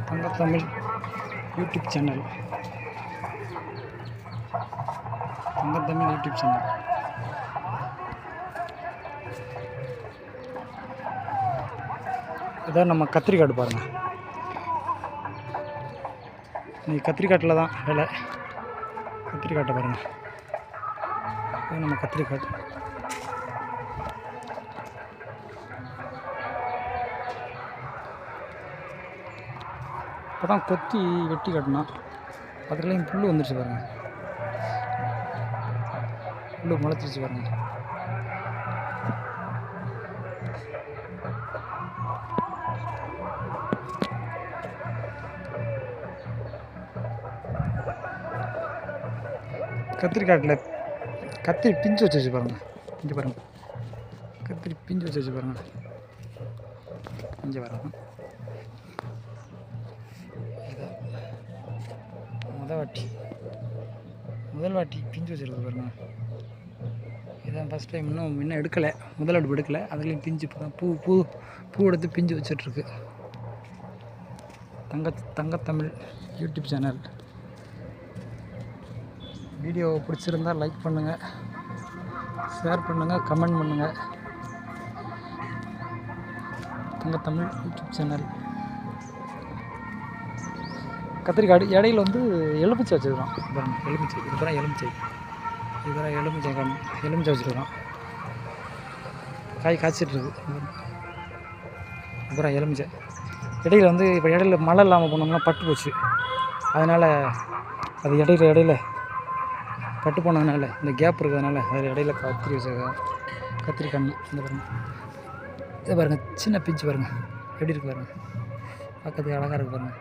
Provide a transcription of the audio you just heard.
தங்கத்தமிழ் YouTube channel. Thangatamil YouTube channel. இதான் நம்ம கத்திரிக்காடு பாருங்கள். இன்னைக்கு கத்திரிக்காட்டில் தான் வேலை. கத்திரிக்காட்டை பாருங்கள். இது நம்ம கத்திரிக்காடு. இப்போ தான் கொத்தி வெட்டி காட்டினா அதுலேயும் புல் வந்துடுச்சு பாருங்கள். புல் முளைச்சிருச்சு பாருங்கள். கத்திரிக்காட்டில் கத்திரி பிஞ்சு வச்சு பாருங்கள். இங்கே பாருங்கள், கத்திரி பிஞ்சு வச்சு பாருங்கள். இங்கே பாருங்கள். முதல் வாட்டி பிஞ்சு வச்சுருக்கு பாருங்க. இதான் ஃபஸ்ட் டைம். இன்னும் எடுக்கலை, முதல் அடுப்பு எடுக்கலை. அதுலேயும் பிஞ்சு இப்போ தான் பூ எடுத்து பிஞ்சு வச்சிட்ருக்கு. தங்கத்தமிழ் யூடியூப் சேனல். வீடியோ பிடிச்சிருந்தால் லைக் பண்ணுங்கள், ஷேர் பண்ணுங்கள், கமெண்ட் பண்ணுங்கள். தங்கத்தமிழ் யூடியூப் சேனல். கத்திரிக்காடு இடையில எலுமிச்சை வச்சுருக்கோம் பாருங்கள். எலுமிச்சை இதுதான் எலுமிச்சை வச்சுருக்கோம். காய் காய்ச்சிட்ருக்கு. அப்புறம் எலுமிச்சை இடையில இப்போ இடையில மழை இல்லாமல் போனோம்னா பட்டு போச்சு. அதனால் அது இடையில பட்டு போனதுனால இந்த கேப் இருக்கிறதுனால அதில் இடையில கத்திரி வச்சுருக்கோம். கத்திரி கண்ணு இந்த பாருங்கள். இதை பாருங்கள், சின்ன பிஞ்சு பாருங்கள் எப்படி இருக்குது பாருங்கள். பார்க்கறதுக்கு அழகாக இருக்குது பாருங்கள்.